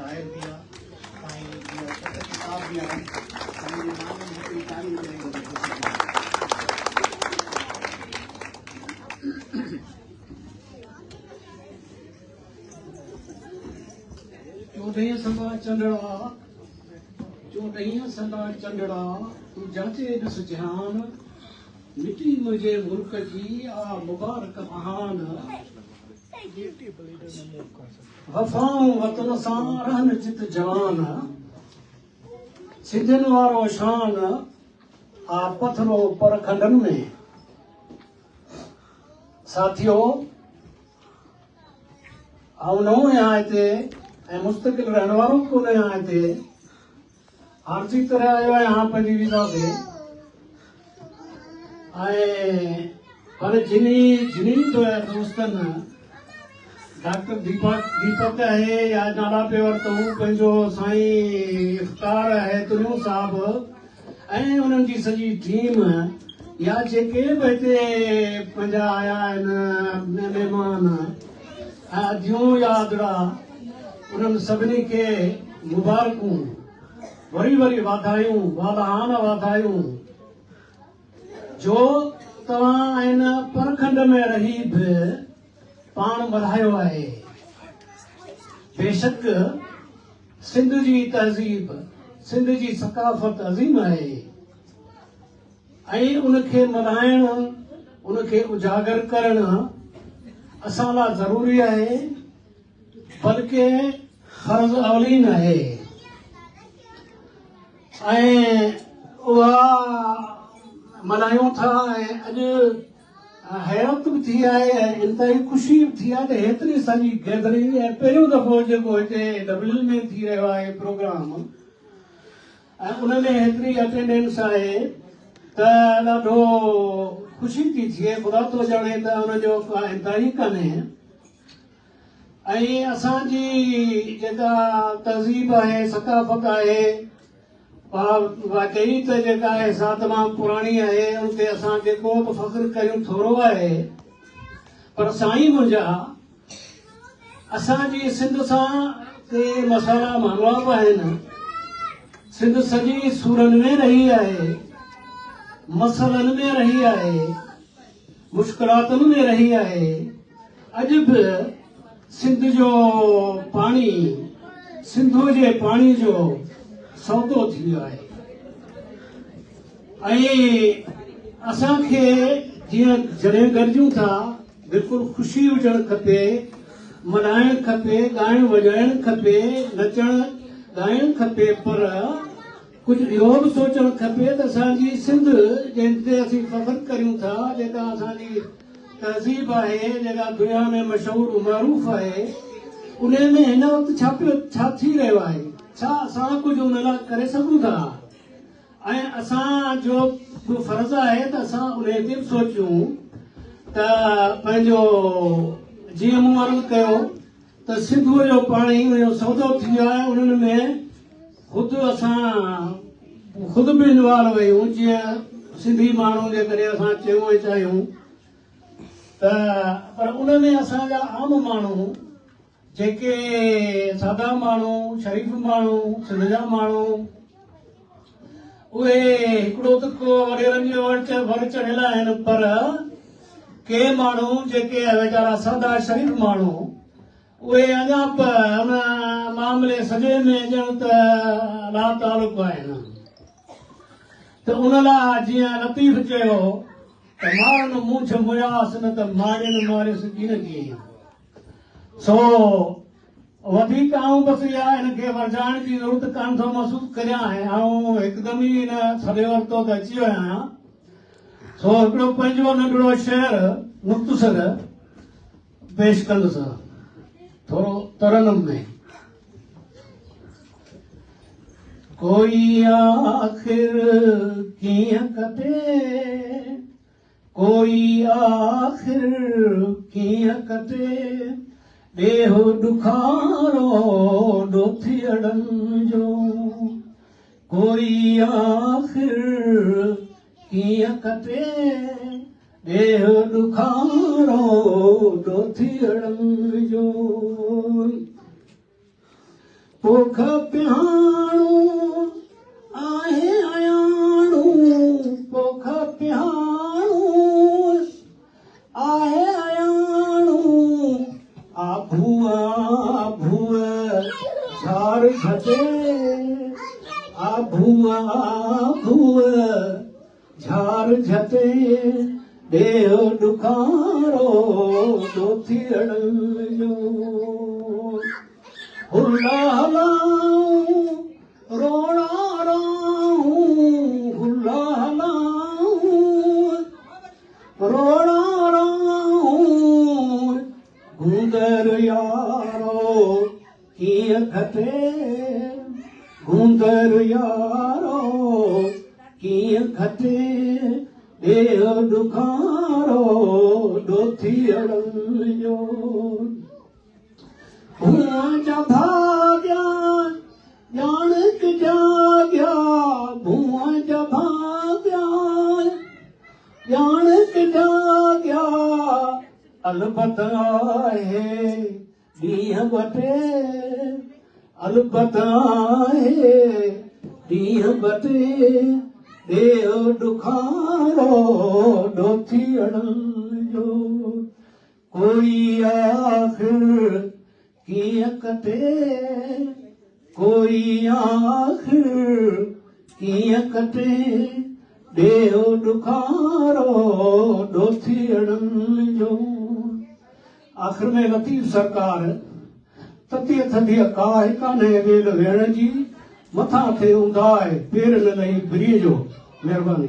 शायर भी आहे, पंहिंजी किताब बि आहे, पंहिंजे नाम में हिकिड़ी तारीफ़ चोॾहीं संदा चंडड़ा, चोॾहीं संदा चंडड़ा, तूं जांचे ॾिस जहान, मिटी मुंहिंजे मुल्क जी आ मुबारक महान। वफ़ाऊं वतन सां रहन जित जवान, सिंधियुनि वारो शान आ पथरो परखंडनि में। साथियो, आउं नओं आहियां हिते ऐं मुस्तक़िल रहण वारो कोन आहियां हिते, आर्जी तरह आयो आहियां पंहिंजी वीज़ा ते। ऐं पर जिनी दोस्तनि डॉक्टर दीपक है या नाला पे वरितऊं, पंहिंजो साईं इफ्तार है तुरियूं साहब ऐं उन्हनि जी सॼी टीम, या जेके बि हिते पंहिंजा आया आहिनि महिमान ऐं अदियूं या आदड़ा, उन्हनि सभिनी खे मुबारकूं, वरी वरी वाधायूं, वाधान वाधायूं जो तव्हां हिन परखंड में रही बि पाण वधायो आहे। बेशक सिंध जी तहज़ीब, सिंध जी सकाफ़त अज़ीम आहे ऐं उनखे मल्हाइण, उनखे उजागर करणु असां लाइ ज़रूरी आहे, बल्कि फ़र्ज़ अवलीन आहे। ऐं उहा मल्हायूं था ऐं अॼु हैरत बि थी आहे ऐं इंतहाई ख़ुशी बि थी आहे त हेतिरी सॼी गैदरिंग ऐं पहिरियों दफ़ो जेको हिते डबलिन में थी रहियो आहे प्रोग्राम, ऐं उन में हेतिरी अटेंडेंस आहे त ॾाढो ख़ुशी थी थिए। ख़ुदा थो ॼाणे त हुनजो का इंतहाई कान्हे। ऐं असांजी जेका तहज़ीब आहे, सकाफ़त आहे, वाकई त जेका आहे सा तमामु पुराणी आहे, उन ते असां जेको बि फ़ख्रु कयूं थोरो आहे। पर साईं मुंहिंजा असांजी सिंध सां के मसाला मामला बि आहिनि। सिंध सॼी सूरनि में रही आहे, मसलनि में रही आहे, मुश्किलातुनि में रही आहे। अॼु बि सिंध जो पाणी, सिंधु जे पाणी जो सौदो थी वियो आहे ऐं असांखे जीअं जॾहिं गॾिजूं था बिल्कुलु ख़ुशी हुजणु खपे, मल्हाइणु खपे, ॻाइणु वॼाइणु खपे, नचणु ॻाइणु खपे, पर कुझु इहो बि सोचणु खपे त असांजी सिंध जंहिं ते असीं फ़ख्रु करियूं था, जेका असांजी तहज़ीब आहे, जेका दुनिया में मशहूरु मरूफ़ आहे, उन में हिन वक़्तु छा थी रहियो आहे, छा असां कुझु उन लाइ करे सघूं था। ऐं असांजो फर्ज़ु आहे त असां उन ते बि सोचियूं त पंहिंजो, जीअं मूं अर्ज़ु कयो त सिंधूअ जो पाणी उनजो सौदो थी वियो आहे, उन्हनि में ख़ुदि बि इन्वॉल्व आहियूं। जीअं सिंधी माण्हू जे करे असां चयूं ऐं चाहियूं त, पर उन में असांजा आम माण्हू, जेके सादा माण्हू, शरीफ़ माण्हू, सिंध जा माण्हू, उहे हिकिड़ो दफ़ो वॾेरनि जो वर चढ़ियल आहिनि, पर के माण्हू जेके वीचारा सादा शरीफ़ माण्हू, उहे अञा बि हुन मामले सॼे में ॼण त लातालुक़ आहिनि। त उन लाइ जीअं लतीफ़ चयो त मारनि मूंछ मुयास न त मारियुनि मारियसि कीन कीअं। सो वधीक आऊं बसि इहा हिनखे वरजाइण जी ज़रूरत कान थो महसूसु करियां ऐं आऊं हिकदमि ई हिन सॾे वरितो त अची वियो आहियां। सो हिकिड़ो पंहिंजो नंढिड़ो शेर मुख़्तसर पेश कंदुसि थोरो तरनम में। कोई आख़िर कीअं कटे, कोई आख़िर कीअं कटे, ॾेहो ॾुखारो ॾोथियड़नि जो। कोई आख़िर कीअं कटे, ॾेहो ॾुखारो ॾोथियड़नि जो। पोख पिहाणू आहे अयाणू पोख पिहाणू आहे अयाणू आभूआ आभूआ झार झटे आभूआ आभूआ झार झटे देह दुखारो दोथी अड़ो हुल्ला हलाऊं रोना राहूं हुल्ला हलाऊं रोना राहूं गूंदर यारो कीअं खटे गूंदर यारो कीअं खटे देह दुखारो दोथी अड़ो भूआ जा भाग्या ॼाणक जाॻिया भूआ जा भाग्या ॼाणक जाॻिया अलबत आहे ॾींहं ॿ टे अलबत आहे ॾींहं ॿ टे देह दुखारो दोथी अड़ो कोई आखिर कीअं कटे कोई आखिर कीअं कटे देह दुखारो दोथी अड़ो आख़िर में लतीफ़ सरकार ततीअ थधीअ काहे कान्हे वेल वेहण जी मथां थे उंधाए पेर न लही बिरीअ जो महिरबानी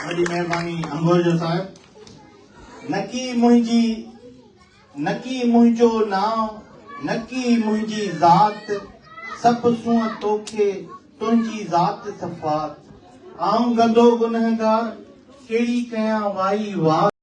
वॾी महिरबानी अंबोजो साहिब नकी मुंहिंजो नाम नकी मुंहिंजी ज़ात सभु सूंहं तोखे तुंहिंजी ज़ात सफ़ात आऊं गंदो गुनहगार कहिड़ी कयां वाई वाह